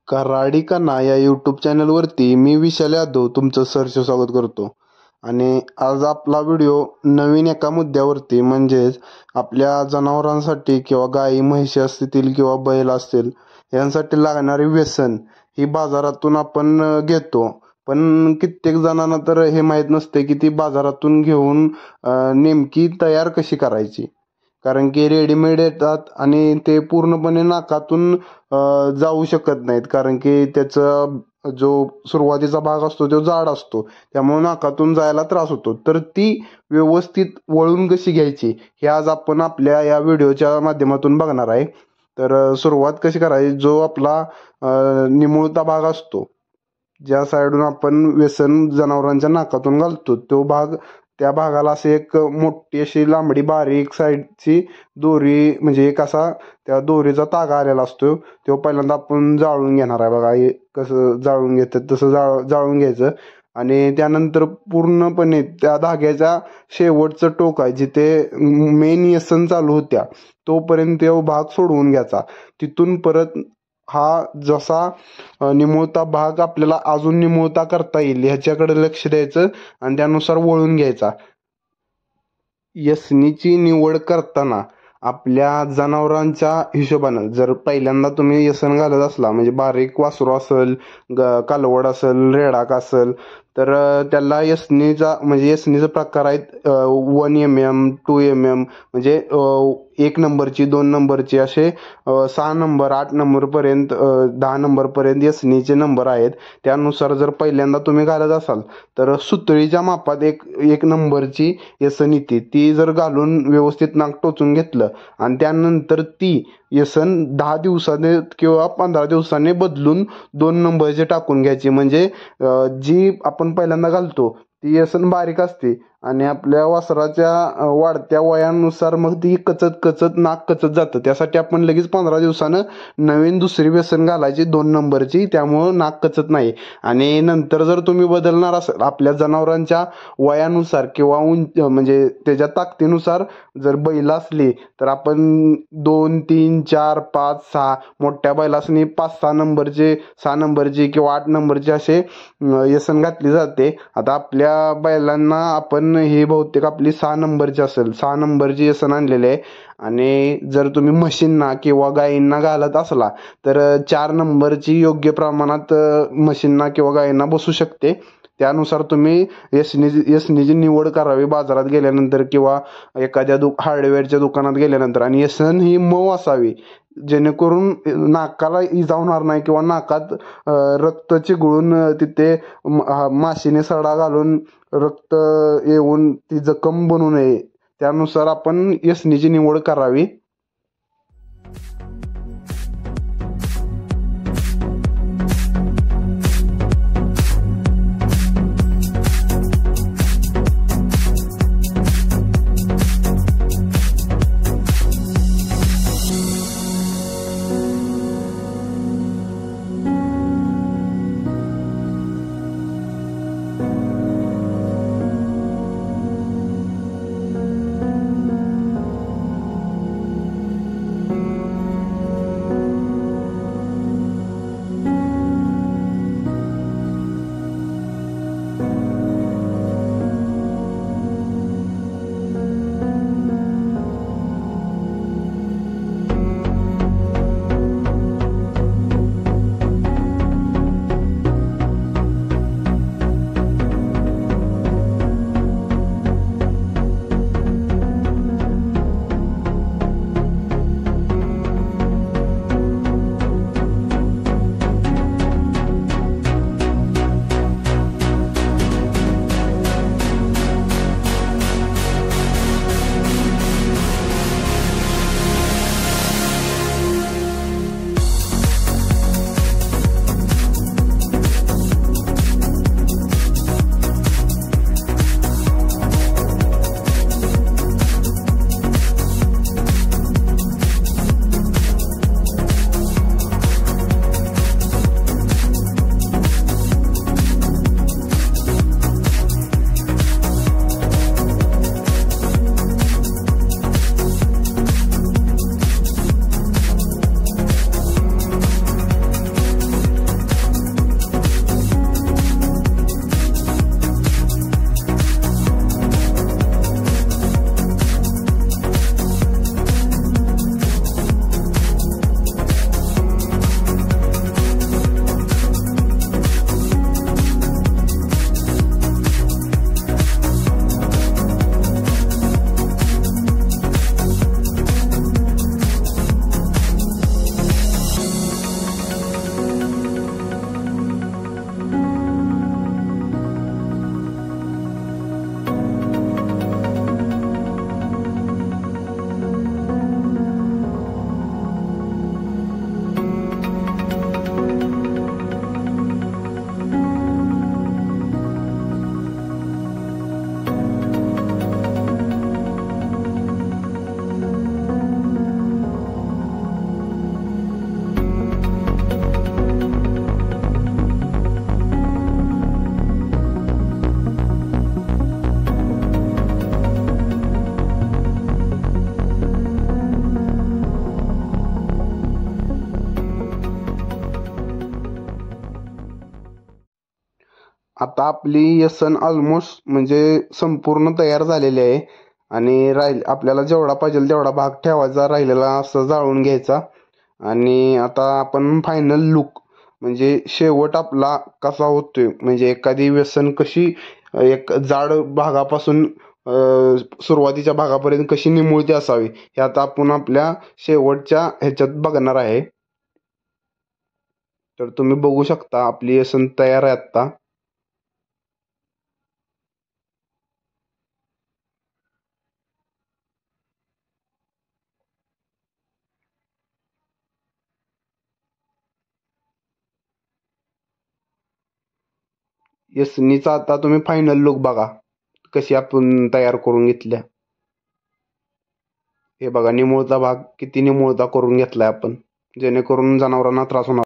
कराडी कन्हा या यूट्यूब चॅनलवरती मी विशाल यादव तुमचं सहर्ष स्वागत करतो. आणि आज आपला व्हिडिओ नवीन एका मुद्द्यावरती म्हणजेच आपल्या जनावरांसाठी किंवा गाई म्हशी असतील किंवा बैल असतील यांसाठी लागणारी व्यसन ही बाजारातून आपण घेतो. पण कित्येक जणांना तर हे माहीत नसते की ती बाजारातून घेऊन नेमकी तयार कशी करायची. कारण की रेडीमेड येतात आणि ते पूर्णपणे नाकातून जाऊ शकत नाहीत, कारण की त्याचा जो सुरुवातीचा भाग असतो तो जाड असतो, त्यामुळे नाकातून जायला त्रास होतो. तर ती व्यवस्थित वळून कशी घ्यायची हे आज आपण आपल्या या व्हिडिओच्या माध्यमातून बघणार आहे. तर सुरुवात कशी करायची, जो आपला निमुळता भाग असतो, ज्या साईडून आपण व्यसन जनावरांच्या नाकातून घालतो, तो भाग, त्या भागाला असे एक मोठी अशी लांबडी बारीक साईडची दोरी, म्हणजे एक असा त्या दोरीचा तागा आलेला असतो, तो पहिल्यांदा आपण जाळून घेणार आहे. बघा हे कसं जाळून घेतात तसं जाळून घ्यायचं. आणि त्यानंतर पूर्णपणे त्या धाग्याच्या शेवटचं टोक आहे जिथे मेन व्यसन चालू होत्या तोपर्यंत तो भाग सोडवून घ्यायचा. तिथून परत हा जसा निमुळता भाग आपल्याला अजून निमुळता करता येईल ह्याच्याकडे लक्ष द्यायचं आणि त्यानुसार वळून घ्यायचा. यसनीची निवड करताना आपल्या जनावरांच्या हिशोबानं, जर पहिल्यांदा तुम्ही यसन घालत असला, म्हणजे बारीक वासरू असेल, कालवड असेल, रेडाक असेल, तर त्याला यसनीचा म्हणजे यसनीचा प्रकार आहेत 1 mm, 2 mm, म्हणजे 1 नंबरची, 2 नंबरची, असे 6 नंबर, 8 नंबरपर्यंत, 10 नंबरपर्यंत यसनीचे नंबर आहेत. त्यानुसार जर पहिल्यांदा तुम्ही घालत असाल तर सुतळीच्या मापात एक नंबरची यसन येते. ती जर घालून व्यवस्थित नाक टोचून घेतलं आणि त्यानंतर ती यसन 10 दिवसाने किंवा 15 दिवसाने बदलून 2 नंबरचे टाकून घ्यायची. म्हणजे जी आपण पहिल्यांदा घालतो ती यसन बारीक असते आणि आपल्या वासराच्या वाढत्या वयानुसार मग ती कचत नाक कचत जातं. त्यासाठी आपण लगेच 15 दिवसानं नवीन दुसरी व्यसन घालायची 2 नंबरची, त्यामुळं नाक कचत नाही. आणि नंतर जर तुम्ही बदलणार असाल आपल्या जनावरांच्या वयानुसार किंवा म्हणजे त्याच्या ताकदीनुसार, जर बैल असली तर आपण 2, 3, 4, 5, 6, मोठ्या बैलासनी 5-6 नंबरचे, 6 नंबरची किंवा 8 नंबरचे असे यसन घातली जाते. आता आपल्या बैलांना आपण ही बहुतेक आपली 6 नंबरची असेल, 6 नंबरची यसन आणलेली आहे. आणि जर तुम्ही म्हशींना किंवा गायींना घालत असला तर 4 नंबरची योग्य प्रमाणात म्हशींना किंवा गायींना बसू शकते. त्यानुसार तुम्ही यसनीची निवड करावी बाजारात गेल्यानंतर किंवा एखाद्या हार्डवेअरच्या दुकानात गेल्यानंतर. आणि यसन ही मऊ असावी जेणेकरून नाकाला इजा होणार नाही किंवा नाकात रक्त चिघळून तिथे माशीने सडा घालून रक्त येऊन ती जखम बनू नये. त्यानुसार आपण यसनीची निवड करावी. आता आपली यसन ऑलमोस्ट म्हणजे संपूर्ण तयार झालेली आहे आणि आपल्याला जेवढा पाहिजे तेवढा भाग ठेवायचा, राहिलेला असं जाळून घ्यायचा. आणि आता आपण फायनल लुक म्हणजे शेवट आपला कसा होतोय, म्हणजे एखादी व्यसन कशी एक जाड भागापासून सुरुवातीच्या भागापर्यंत कशी निमुळती असावी हे आता आपण आपल्या शेवटच्या ह्याच्यात बघणार आहे. तर तुम्ही बघू शकता आपली व्यसन तयार आहे आता. यसनीचा आता तुम्ही फायनल लुक बघा कशी आपण तयार करून घेतल्या. हे बघा निमुळता भाग किती निमुळता करून घेतलाय आपण, जेणेकरून जनावरांना त्रास होणार